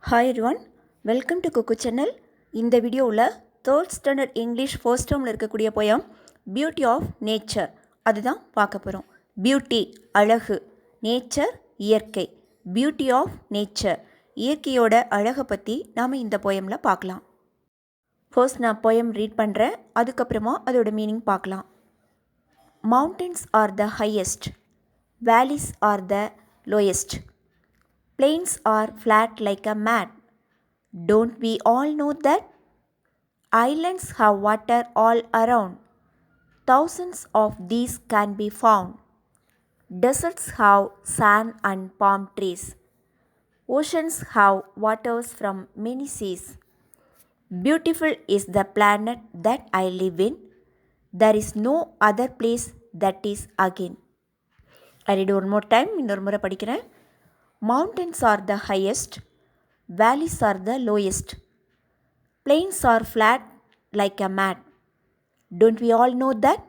Hi everyone, welcome to குக்கு channel. இந்த வீடியோவில் தேர்ட் ஸ்டாண்டர்ட் இங்கிலீஷ் ஃபர்ஸ்ட் டேர்மில் இருக்கக்கூடிய போயம் பியூட்டி ஆஃப் நேச்சர் அதுதான் பார்க்க போகிறோம். பியூட்டி அழகு, நேச்சர் இயற்கை. பியூட்டி ஆஃப் நேச்சர் இயற்கையோட அழகை பற்றி நாம் இந்த போயமில் பார்க்கலாம். ஃபர்ஸ்ட் நான் போயம் ரீட் பண்ணுறேன், அதுக்கப்புறமா அதோட மீனிங் பார்க்கலாம். Mountains are the highest, valleys are the lowest, plains are flat like a mat. Don't we all know that? Islands have water all around. Thousands of these can be found. Deserts have sand and palm trees. Oceans have waters from many seas. Beautiful is the planet that I live in. There is no other place that is again. I read one more time. இன்னொரு முறை படிக்கிறேன். Mountains are the highest, valleys are the lowest, plains are flat like a mat. Don't we all know that?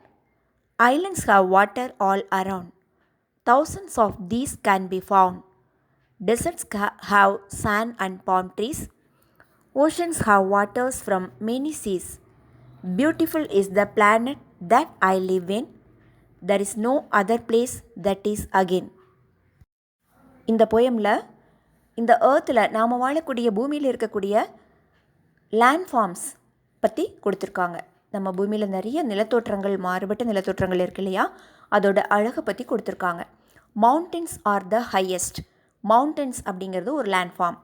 Islands have water all around. Thousands of these can be found. Deserts have sand and palm trees. Oceans have waters from many seas. Beautiful is the planet that I live in. There is no other place that is again. இந்த போயமில் இந்த ஏர்த்தில் நாம் வாழக்கூடிய பூமியில் இருக்கக்கூடிய land forms பற்றி கொடுத்துருக்காங்க. நம்ம பூமியில் நிறைய நிலத்தோற்றங்கள், மாறுபட்ட நிலத்தோற்றங்கள் இருக்கு இல்லையா, அதோட அழகை பற்றி கொடுத்துருக்காங்க. Mountains are the highest. Mountains அப்படிங்கிறது ஒரு லேண்ட் ஃபார்ம்.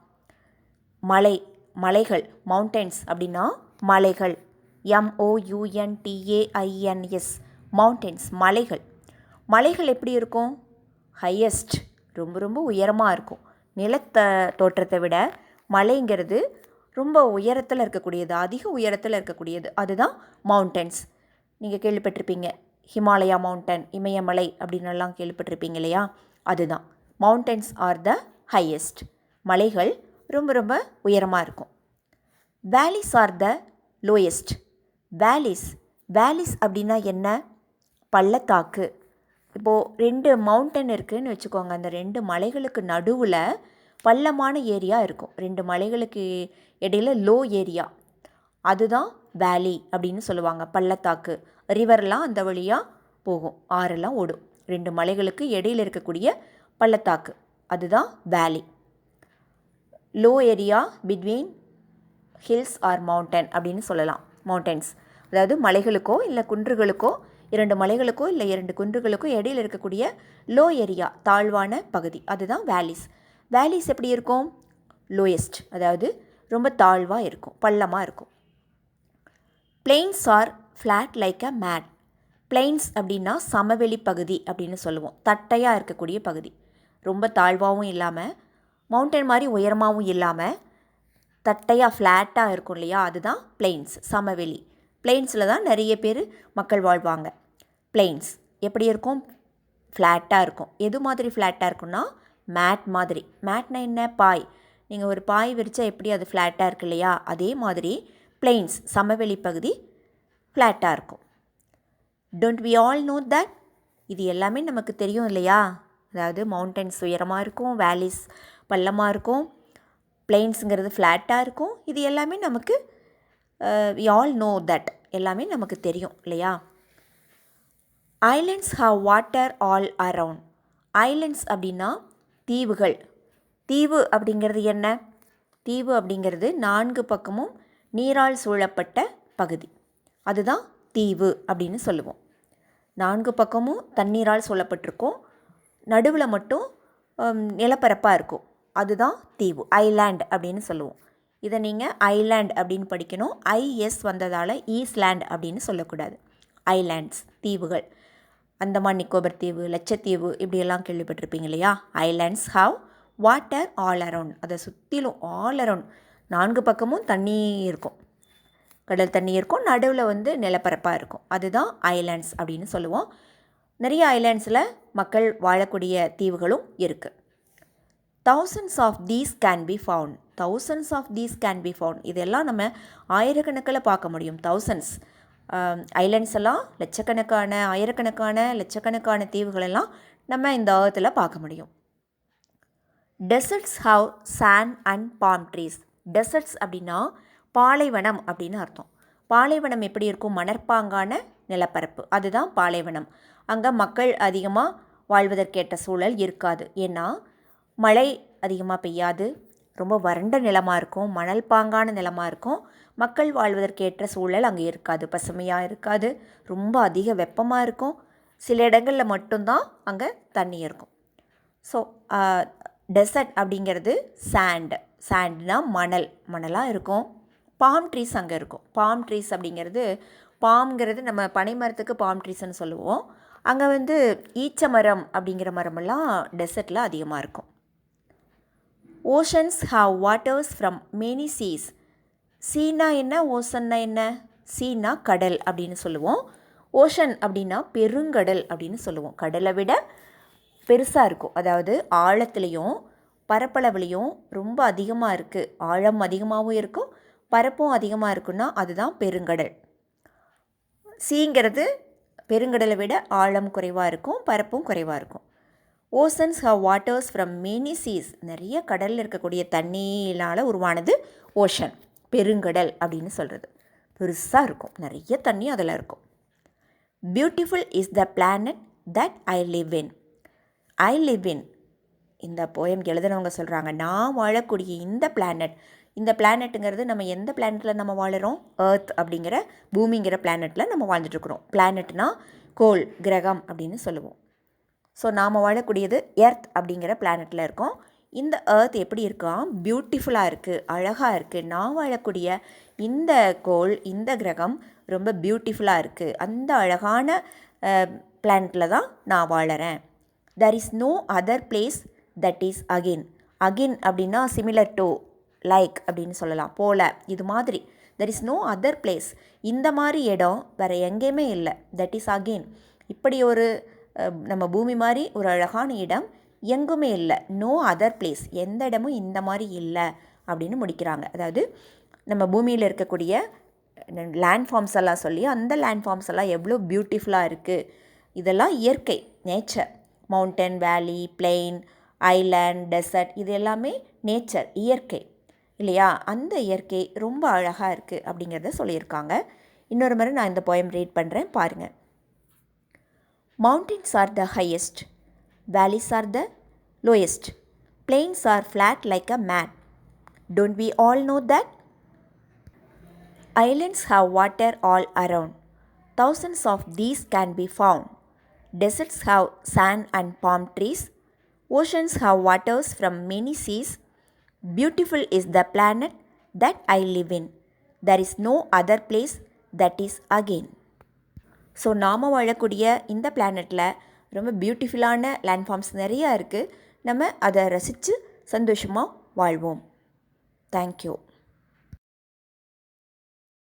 மலைகள். மவுண்டன்ஸ் அப்படின்னா மலைகள். MOUNTAINS மவுண்டன்ஸ் மலைகள். மலைகள் எப்படி இருக்கும்? ஹையஸ்ட், ரொம்ப ரொம்ப உயரமாக இருக்கும். தோற்றத்தை விட மலைங்கிறது ரொம்ப உயரத்தில் இருக்கக்கூடியது, அதிக உயரத்தில் இருக்கக்கூடியது, அதுதான் மவுண்டன்ஸ். நீங்கள் கேள்விப்பட்டிருப்பீங்க, ஹிமாலயா மவுண்டன், இமயமலை அப்படின்னெல்லாம் கேள்விப்பட்டிருப்பீங்க இல்லையா, அதுதான் மவுண்டன்ஸ் ஆர் த ஹையஸ்ட். மலைகள் ரொம்ப ரொம்ப உயரமாக இருக்கும். வேலிஸ் ஆர் த லோயஸ்ட். வேலிஸ் அப்படின்னா என்ன? பள்ளத்தாக்கு. இப்போது 2 மவுண்டன் இருக்குதுன்னு வச்சுக்கோங்க. அந்த 2 மலைகளுக்கு நடுவில் பள்ளமான ஏரியா இருக்கும். 2 மலைகளுக்கு இடையில் லோ ஏரியா, அதுதான் வேலி அப்படின்னு சொல்லுவாங்க. பள்ளத்தாக்கு. ரிவர்லாம் அந்த வழியாக போகும், ஆறெல்லாம் ஓடும். 2 மலைகளுக்கு இடையில் இருக்கக்கூடிய பள்ளத்தாக்கு, அதுதான் valley. Low area between hills or mountain அப்படின்னு சொல்லலாம். மவுண்டன்ஸ் அதாவது மலைகளுக்கோ இல்லை குன்றுகளுக்கோ, 2 மலைகளுக்கோ இல்லை 2 குன்றுகளுக்கோ இடையில் இருக்கக்கூடிய லோ ஏரியா, தாழ்வான பகுதி, அதுதான் வேலிஸ். வேலிஸ் எப்படி இருக்கும்? லோயஸ்ட், அதாவது ரொம்ப தாழ்வாக இருக்கும், பள்ளமாக இருக்கும். Plains are flat like a mat. Plains அப்படின்னா சமவெளி பகுதி அப்படின்னு சொல்லுவோம். தட்டையாக இருக்கக்கூடிய பகுதி, ரொம்ப தாழ்வாகவும் இல்லாமல் மவுண்டன் மாதிரி உயரமாகவும் இல்லாமல் தட்டையாக ஃப்ளாட்டாக இருக்கும் இல்லையா, அதுதான் பிளெயின்ஸ், சமவெளி. பிளெயின்ஸில் தான் நிறைய பேர் மக்கள் வாழ்வாங்க. பிளெயின்ஸ் எப்படி இருக்கும்? ஃப்ளாட்டாக இருக்கும். எது மாதிரி ஃப்ளாட்டாக இருக்குன்னா மேட் மாதிரி. மேட்னா என்ன? பாய். நீங்கள் ஒரு பாய் விரிச்சா எப்படி அது ஃப்ளாட்டாக இருக்கு இல்லையா, அதே மாதிரி பிளெயின்ஸ் சமவெளி பகுதி ஃப்ளாட்டாக இருக்கும். Don't we all know that? இது எல்லாமே நமக்கு தெரியும் இல்லையா. அதாவது மவுண்டன்ஸ் உயரமாக இருக்கும், வேலிஸ் பள்ளமாக இருக்கும், பிளெயின்ஸுங்கிறது ஃப்ளாட்டாக இருக்கும். இது எல்லாமே நமக்கு we all know that, எல்லாமே நமக்கு தெரியும் இல்லையா. Islands have water all around. Islands அப்படின்னா தீவுகள். தீவு அப்படிங்கிறது என்ன? தீவு அப்படிங்கிறது 4 பக்கமும் நீரால் சூழப்பட்ட பகுதி, அதுதான் தீவு அப்படின்னு சொல்லுவோம். 4 பக்கமும் தண்ணீரால் சூழப்பட்டிருக்கும், நடுவில் மட்டும் நிலப்பரப்பாக இருக்கும், அதுதான் தீவு, ஐலாண்ட் அப்படின்னு சொல்லுவோம். இதை நீங்கள் ஐலாண்ட் அப்படின்னு படிக்கணும். IS வந்ததால் ஈஸ்லேண்ட் அப்படின்னு சொல்லக்கூடாது. ஐலாண்ட்ஸ் தீவுகள். அந்தமான் நிக்கோபர் தீவு, லட்சத்தீவு இப்படியெல்லாம் கேள்விப்பட்டிருப்பீங்க இல்லையா. Islands have water all around. அதை சுற்றிலும் ஆல் அரவுண்ட் 4 பக்கமும் தண்ணி இருக்கும், கடல் தண்ணி இருக்கும், நடுவில் நிலப்பரப்பாக இருக்கும், அதுதான் ஐலாண்ட்ஸ் அப்படின்னு சொல்லுவோம். நிறைய ஐலாண்ட்ஸில் மக்கள் வாழக்கூடிய தீவுகளும் இருக்குது. Thousands of these can be found. Thousands of these can be found. இதெல்லாம் நம்ம ஆயிரக்கணக்கில் பார்க்க முடியும். தௌசண்ட்ஸ் ஐலண்ட்ஸ் எல்லாம் லட்சக்கணக்கான, ஆயிரக்கணக்கான, லட்சக்கணக்கான தீவுகளெல்லாம் நம்ம இந்த ஏர்த்தில் பார்க்க முடியும். Deserts have sand and palm trees. Deserts அப்படின்னா பாலைவனம் அப்படின்னு அர்த்தம். பாலைவனம் எப்படி இருக்கும்? மணற்பாங்கான நிலப்பரப்பு, அதுதான் பாலைவனம். அங்கே மக்கள் அதிகமாக வாழ்வதற்கேற்ற சூழல் இருக்காது. ஏன்னா மழை அதிகமாக பெய்யாது, ரொம்ப வறண்ட நிலமாக இருக்கும், மணல் பாங்கான நிலமாக இருக்கும். மக்கள் வாழ்வதற்கேற்ற சூழல் அங்கே இருக்காது, பசுமையாக இருக்காது, ரொம்ப அதிக வெப்பமாக இருக்கும். சில இடங்களில் மட்டும்தான் அங்கே தண்ணி இருக்கும். ஸோ டெசர்ட் அப்படிங்கிறது சாண்ட்னா மணலாக இருக்கும். பாம் ட்ரீஸ் அங்கே இருக்கும். பாம் ட்ரீஸ் அப்படிங்கிறது, பாம்ங்கிறது நம்ம பனை மரத்துக்கு பாம் ட்ரீஸ்ன்னு சொல்லுவோம். அங்கே ஈச்ச மரம் அப்படிங்கிற மரமெல்லாம் டெசர்ட்டில் அதிகமாக இருக்கும். Oceans have waters from many seas. சீனா என்ன, ஓஷன்னா என்ன? சீனா கடல் அப்படின்னு சொல்லுவோம். ஓஷன் அப்படின்னா பெருங்கடல் அப்படின்னு சொல்லுவோம். கடலை விட பெருசாக இருக்கும், அதாவது ஆழத்துலேயும் பரப்பளவுலேயும் ரொம்ப அதிகமாக இருக்குது. ஆழம் அதிகமாகவும் இருக்கும், பரப்பும் அதிகமாக இருக்குன்னா அதுதான் பெருங்கடல். சீங்கிறது பெருங்கடலை விட ஆழம் குறைவாக இருக்கும், பரப்பும் குறைவாக இருக்கும். Oceans have waters from many seas. நிறைய கடலில் இருக்கக்கூடிய தண்ணியினால் உருவானது ஓஷன், பெருங்கடல் அப்படின்னு சொல்கிறது. பெருசாக இருக்கும், நிறைய தண்ணி அதில் இருக்கும். Beautiful is the planet that I live in. I live in, இந்த போயம் எழுதுனவங்க சொல்கிறாங்க, நான் வாழக்கூடிய இந்த பிளானட். இந்த பிளானட்டுங்கிறது நம்ம எந்த பிளானட்டில் நம்ம வாழுறோம்? எர்த் அப்படிங்கிற பூமிங்கிற பிளானட்டில் நம்ம வாழ்ந்துட்டுருக்குறோம். பிளானட்னா கோள், கிரகம் அப்படின்னு சொல்லுவோம். ஸோ நாம் வாழக்கூடியது எர்த் அப்படிங்கிற பிளானட்டில் இருக்கோம். இந்த எர்த் எப்படி இருக்கான்? பியூட்டிஃபுல்லாக இருக்குது, அழகாக இருக்குது. நான் வாழக்கூடிய இந்த கோள், இந்த கிரகம் ரொம்ப பியூட்டிஃபுல்லாக இருக்குது. அந்த அழகான பிளானட்டில் தான் நான் வாழறேன். there is no other place that is again. again அப்படின்னா சிமிலர் டு, லைக் அப்படின்னு சொல்லலாம், போல, இது மாதிரி. there is no other place. இந்த மாதிரி இடம் வேறு எங்கேயுமே இல்லை. that is again. இப்படி ஒரு நம்ம பூமி மாதிரி ஒரு அழகான இடம் எங்குமே இல்லை. no other place, எந்த இடமும் இந்த மாதிரி இல்லை அப்படின்னு முடிக்கிறாங்க. அதாவது நம்ம பூமியில் இருக்கக்கூடிய லேண்ட்ஃபார்ம்ஸ் எல்லாம் சொல்லி, அந்த லேண்ட்ஃபார்ம்ஸ் எல்லாம் எவ்வளோ பியூட்டிஃபுல்லாக இருக்குது. இதெல்லாம் இயற்கை, நேச்சர். மவுண்டன், வேலி, பிளெயின், ஐலேண்ட், டெசர்ட், இது எல்லாமே நேச்சர், இயற்கை இல்லையா? அந்த இயற்கை ரொம்ப அழகாக இருக்குது அப்படிங்கிறத சொல்லியிருக்காங்க. இன்னொரு முறை நான் இந்த போயம் ரீட் பண்ணுறேன், பாருங்கள். Mountains are the highest, valleys are the lowest, plains are flat like a mat. Don't we all know that? Islands have water all around, thousands of these can be found. Deserts have sand and palm trees. Oceans have waters from many seas. Beautiful is the planet that I live in. There is no other place that is again. So நாம் வாழக்கூடிய இந்த பிளானட்டில் ரொம்ப பியூட்டிஃபுல்லான landforms நிறையா இருக்குது. நம்ம அதை ரசித்து சந்தோஷமாக வாழ்வோம். தேங்க்யூ.